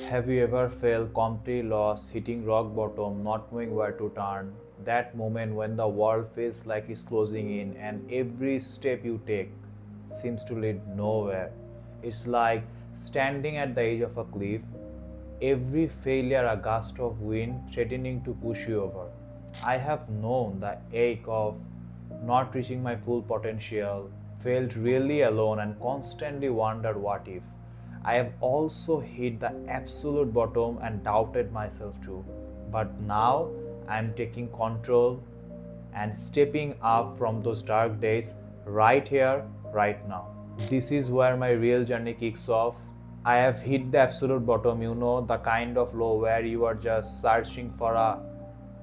Have you ever felt completely lost, hitting rock bottom, not knowing where to turn? That moment when the world feels like it's closing in and every step you take seems to lead nowhere. It's like standing at the edge of a cliff, every failure a gust of wind threatening to push you over. I have known the ache of not reaching my full potential, felt really alone, and constantly wondered what if. I have also hit the absolute bottom and doubted myself too. But now I am taking control and stepping up from those dark days right here, right now. This is where my real journey kicks off. I have hit the absolute bottom, the kind of low where you are just searching for a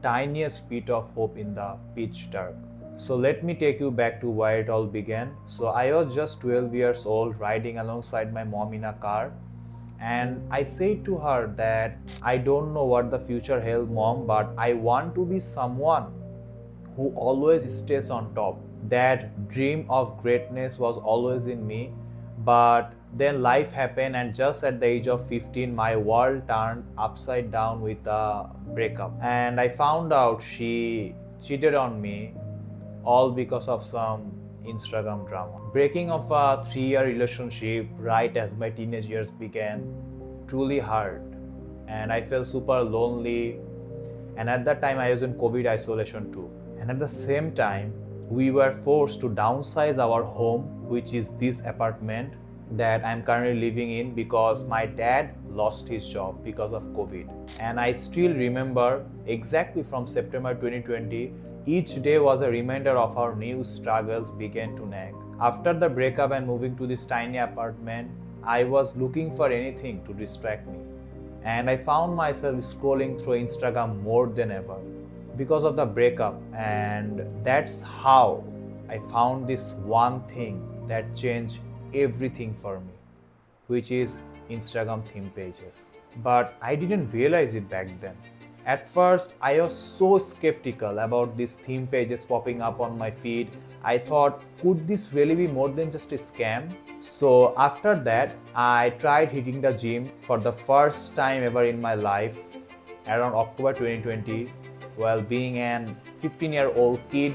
tiniest bit of hope in the pitch dark. So let me take you back to where it all began. So I was just 12 years old riding alongside my mom in a car, and I said to her that I don't know what the future held, mom, but I want to be someone who always stays on top. That dream of greatness was always in me, but then life happened, and just at the age of 15, my world turned upside down with a breakup. And I found out she cheated on me, all because of some Instagram drama. Breaking of a 3-year relationship right as my teenage years began truly hurt, and I felt super lonely. And at that time, I was in COVID isolation too. And at the same time, we were forced to downsize our home, which is this apartment that I'm currently living in, because my dad lost his job because of COVID. And I still remember exactly from September 2020, each day was a reminder of our new struggles began to nag. After the breakup and moving to this tiny apartment, I was looking for anything to distract me. And I found myself scrolling through Instagram more than ever because of the breakup. And that's how I found this one thing that changed everything for me, which is Instagram theme pages. But I didn't realize it back then. At first, I was so skeptical about these theme pages popping up on my feed. I thought, could this really be more than just a scam? So after that, I tried hitting the gym for the first time ever in my life around October 2020, while being an 15-year-old kid,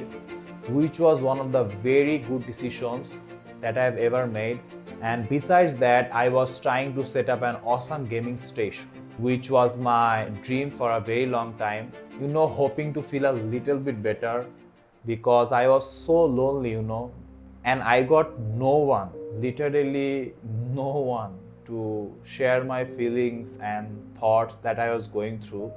which was one of the very good decisions that I have ever made. And besides that, I was trying to set up an awesome gaming station, which was my dream for a very long time, hoping to feel a little bit better, because I was so lonely, and I got no one, literally no one, to share my feelings and thoughts that I was going through,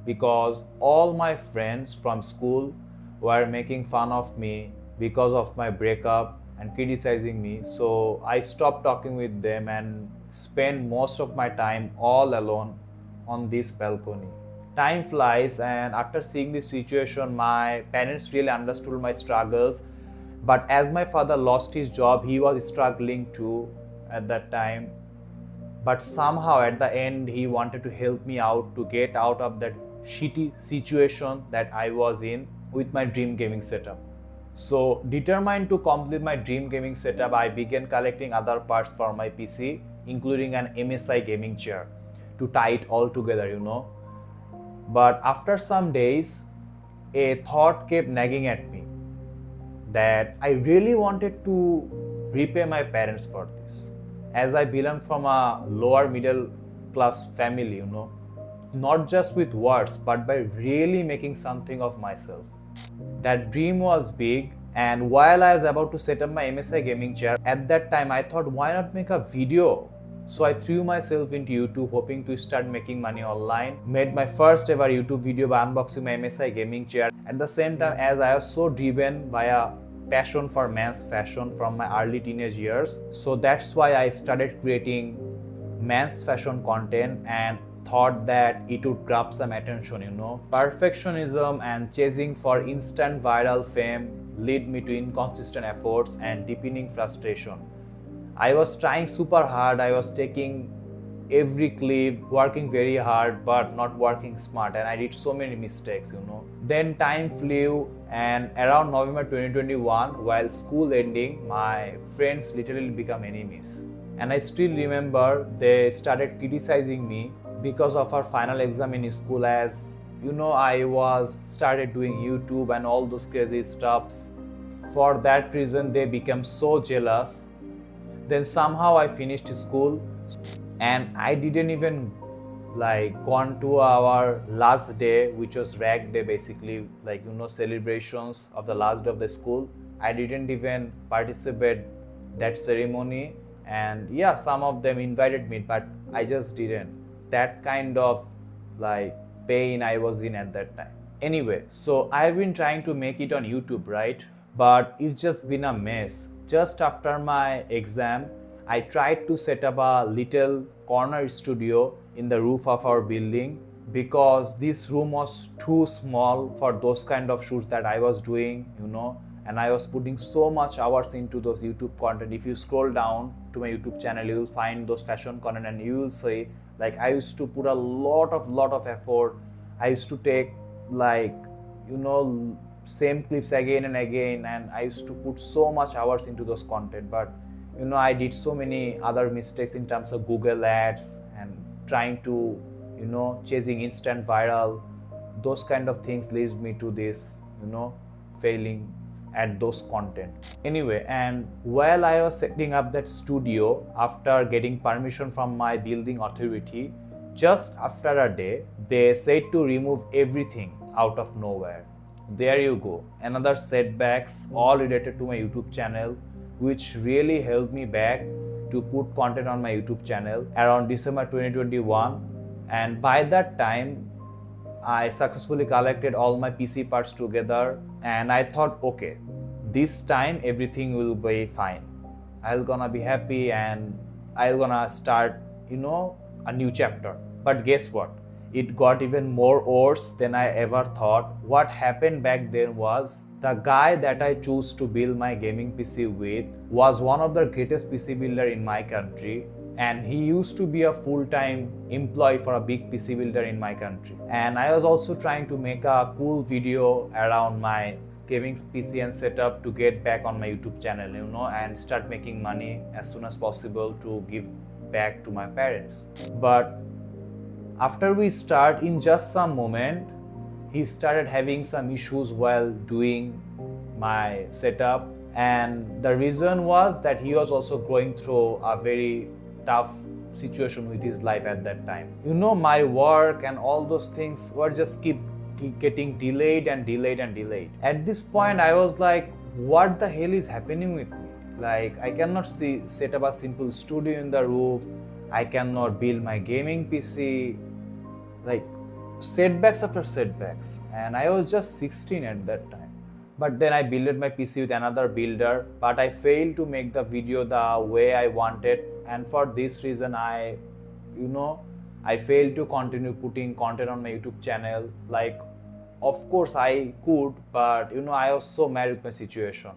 because all my friends from school were making fun of me because of my breakup and criticizing me. So I stopped talking with them and spent most of my time all alone on this balcony. Time flies, and after seeing this situation, my parents really understood my struggles. But as my father lost his job, he was struggling too at that time. But somehow at the end, he wanted to help me out to get out of that shitty situation that I was in with my dream gaming setup. So determined to complete my dream gaming setup, I began collecting other parts for my PC, including an MSI gaming chair, to tie it all together, But after some days, a thought kept nagging at me that I really wanted to repay my parents for this, as I belong from a lower middle class family, not just with words, but by really making something of myself. That dream was big, and while I was about to set up my MSI gaming chair, at that time I thought, why not make a video? So I threw myself into YouTube, hoping to start making money online. Made my first ever YouTube video by unboxing my MSI gaming chair. At the same time, as I was so driven by a passion for men's fashion from my early teenage years, so that's why I started creating men's fashion content and thought that it would grab some attention, Perfectionism and chasing for instant viral fame lead me to inconsistent efforts and deepening frustration. I was trying super hard, I was taking every clip, working very hard, but not working smart, and I did so many mistakes, Then time flew, and around November 2021, while school ending, my friends literally became enemies. And I still remember they started criticizing me because of our final exam in school, as you know, I was started doing YouTube and all those crazy stuffs. For that reason, they became so jealous. Then somehow I finished school, and I didn't even gone to our last day, which was rag day, basically, celebrations of the last day of the school. I didn't even participate that ceremony, and yeah, some of them invited me, but I just didn't. That kind of pain I was in at that time. Anyway, so I've been trying to make it on YouTube, right? But it's just been a mess. Just after my exam, I tried to set up a little corner studio in the roof of our building, because this room was too small for those kind of shoots that I was doing, and I was putting so much hours into those YouTube content. If you scroll down to my YouTube channel, you will find those fashion content, and you will see I used to put a lot of effort. I used to take same clips again and again, and I used to put so much hours into those content. But I did so many other mistakes in terms of Google ads and trying to chasing instant viral. Those kind of things leads me to this failing at those content. Anyway, and while I was setting up that studio, after getting permission from my building authority, just after a day, they said to remove everything out of nowhere. There you go, another setbacks, all related to my YouTube channel, which really helped me back to put content on my YouTube channel around December 2021. And by that time, I successfully collected all my PC parts together, and I thought, okay, this time everything will be fine. I'll gonna be happy and I'll gonna start, a new chapter. But guess what? It got even more worse than I ever thought. What happened back then was, the guy that I chose to build my gaming PC with was one of the greatest PC builder in my country, and he used to be a full-time employee for a big PC builder in my country. And I was also trying to make a cool video around my gaming PC and setup to get back on my YouTube channel, and start making money as soon as possible to give back to my parents. But after we start, in just some moment, he started having some issues while doing my setup, and the reason was that he was also going through a very tough situation with his life at that time. My work and all those things were just keep getting delayed and delayed and delayed. At this point, I was like, what the hell is happening with me? I cannot set up a simple studio in the roof. I cannot build my gaming PC. Setbacks after setbacks. And I was just 16 at that time. But then I built my PC with another builder, but I failed to make the video the way I wanted, and for this reason I failed to continue putting content on my YouTube channel. Of course I could, but I was so mad with my situation.